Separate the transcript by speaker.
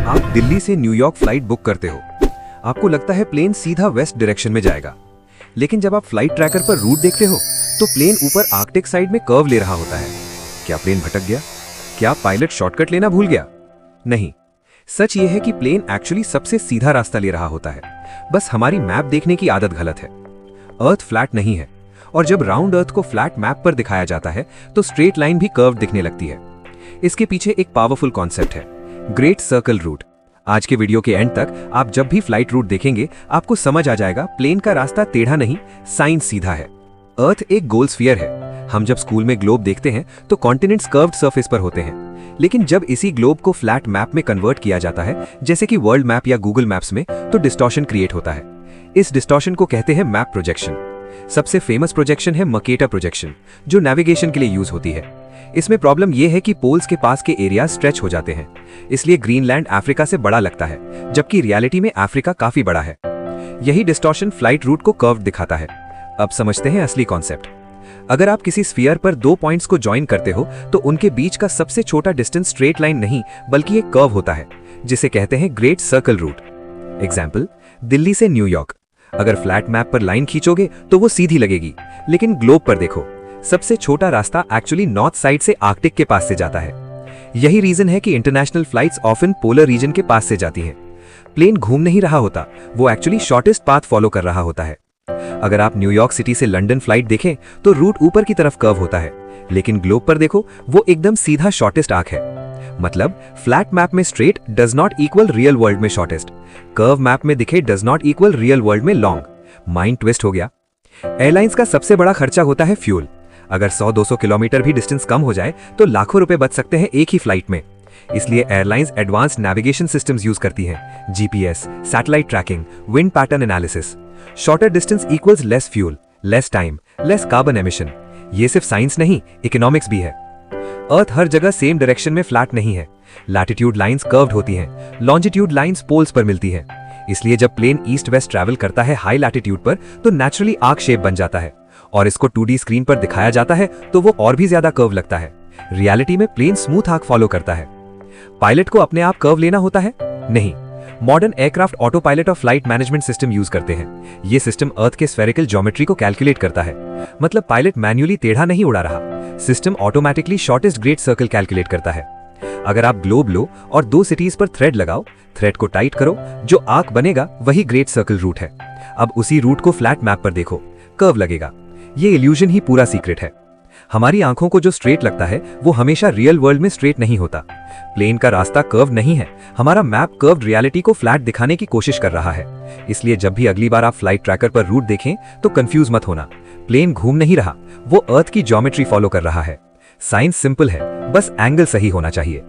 Speaker 1: आप दिल्ली से New York flight book करते हो। आपको लगता है प्लेन सीधा वेस्ट डायरेक्शन में जाएगा, लेकिन जब आप फ्लाइट ट्रैकर पर रूट देखते हो तो प्लेन ऊपर आर्कटिक साइड में कर्व ले रहा होता है। क्या प्लेन भटक गया? क्या पायलट शॉर्टकट लेना भूल गया? नहीं, सच ये है कि प्लेन एक्चुअली सबसे सीधा रास्ता ले रहा होता है। बस हमारी मैप देखने की आदत गलत है। अर्थ फ्लैट नहीं है, और जब राउंड अर्थ को फ्लैट मैप पर दिखाया जाता है तो स्ट्रेट लाइन भी कर्व दिखने लगती है। इसके पीछे एक पावरफुल कॉन्सेप्ट है, ग्रेट सर्कल रूट। आज के वीडियो के एंड तक आप जब भी फ्लाइट रूट देखेंगे आपको समझ आ जाएगा प्लेन का रास्ता टेढ़ा नहीं, साइन सीधा है। अर्थ एक गोल स्फीयर है। हम जब स्कूल में ग्लोब देखते हैं तो कॉन्टिनेंट्स कर्व्ड सरफेस पर होते हैं, लेकिन जब इसी ग्लोब को फ्लैट मैप में कन्वर्ट किया जाता है, जैसे कि वर्ल्ड मैप या गूगल मैप्स में, तो डिस्टॉर्शन क्रिएट होता है। इस डिस्टॉर्शन को कहते हैं मैप प्रोजेक्शन। सबसे फेमस प्रोजेक्शन है मर्केटर प्रोजेक्शन, जो नेविगेशन के लिए यूज होती है। इसमें प्रॉब्लम यह है कि पोल्स के पास के एरिया स्ट्रेच हो जाते हैं, इसलिए ग्रीनलैंड अफ्रीका से बड़ा लगता है, जबकि रियलिटी में अफ्रीका काफी बड़ा है। यही डिस्टॉर्शन फ्लाइट रूट को कर्व दिखाता है। अब समझते हैं असली कॉन्सेप्ट। अगर आप किसी स्फीयर पर दो पॉइंट्स को ज्वाइन करते हो तो उनके बीच का सबसे छोटा डिस्टेंस स्ट्रेट लाइन नहीं बल्कि एक कर्व होता है, जिसे कहते हैं great circle route. Example, Delhi से न्यूयॉर्क। अगर फ्लैट मैप पर लाइन खींचोगे तो वो सीधी लगेगी, लेकिन ग्लोब पर देखो, सबसे छोटा रास्ता एक्चुअली नॉर्थ साइड से आर्कटिक के पास से जाता है। यही रीजन है कि international flights often polar region के पास से जाती हैं। प्लेन घूम नहीं रहा होता, वो एक्चुअली शॉर्टेस्ट पाथ फॉलो कर रहा होता है। अगर आप न्यूयॉर्क सिटी से लंदन फ्लाइट देखें तो रूट ऊपर की तरफ कर्व होता है, लेकिन ग्लोब पर देखो, वो एकदम सीधा शॉर्टेस्ट आर्क है। मतलब फ्लैट मैप में straight does not equal real world में शॉर्टेस्ट, कर्व मैप में दिखे does not equal real world में लॉन्ग। माइंड ट्विस्ट हो गया। एयरलाइंस का सबसे बड़ा खर्चा होता है फ्यूल। अगर 100-200 किलोमीटर भी डिस्टेंस कम हो जाए तो लाखों रुपए बच सकते हैं एक ही फ्लाइट में। इसलिए airlines advanced navigation systems use करती हैं, GPS, satellite trekking, wind pattern analysis. Shorter distance equals less fuel, less time, less carbon emission. ये सिर्फ साइंस नहीं, इकोनॉमिक्स भी है। अर्थ हर जगह सेम डायरेक्शन में फ्लैट नहीं है। लैटिट्यूड लाइंस कर्व्ड होती हैं, लॉन्जिट्यूड लाइंस पोल्स पर मिलती हैं। इसलिए जब प्लेन ईस्ट वेस्ट ट्रैवल करता है हाई लैटिट्यूड पर तो नेचुरली आर्क शेप बन जाता है, और इसको 2D स्क्रीन पर दिखाया जाता है तो वो और भी ज्यादा कर्व लगता है। रियलिटी में प्लेन स्मूथ आर्क फॉलो करता है। पायलट को अपने आप कर्व लेना होता है? नहीं, मॉडर्न एयरक्राफ्ट ऑटो पायलट और फ्लाइट मैनेजमेंट सिस्टम यूज करते हैं। ये सिस्टम अर्थ के स्फेरिकल ज्योमेट्री को कैलकुलेट करता है। मतलब पायलट मैन्युअली टेढ़ा नहीं उड़ा रहा, system automatically shortest great circle calculate करता है। अगर आप ग्लोब लो और दो सिटीज पर थ्रेड लगाओ, थ्रेड को टाइट करो, जो आर्क बनेगा वही ग्रेट सर्कल रूट है। अब उसी रूट को फ्लैट मैप पर देखो, कर्व लगेगा। ये इल्यूजन ही पूरा सीक्रेट है। हमारी आंखों को जो स्ट्रेट लगता है वो हमेशा रियल वर्ल्ड में स्ट्रेट नहीं होता। प्लेन का रास्ता कर्व नहीं है, हमारा मैप कर्व्ड रियलिटी को फ्लैट दिखाने की कोशिश कर रहा है। इसलिए जब भी अगली बार आप फ्लाइट ट्रैकर पर रूट देखें तो कंफ्यूज मत होना। प्लेन घूम नहीं रहा, वो अर्थ की ज्योमेट्री फॉलो कर रहा है। साइंस सिंपल है, बस एंगल सही होना चाहिए।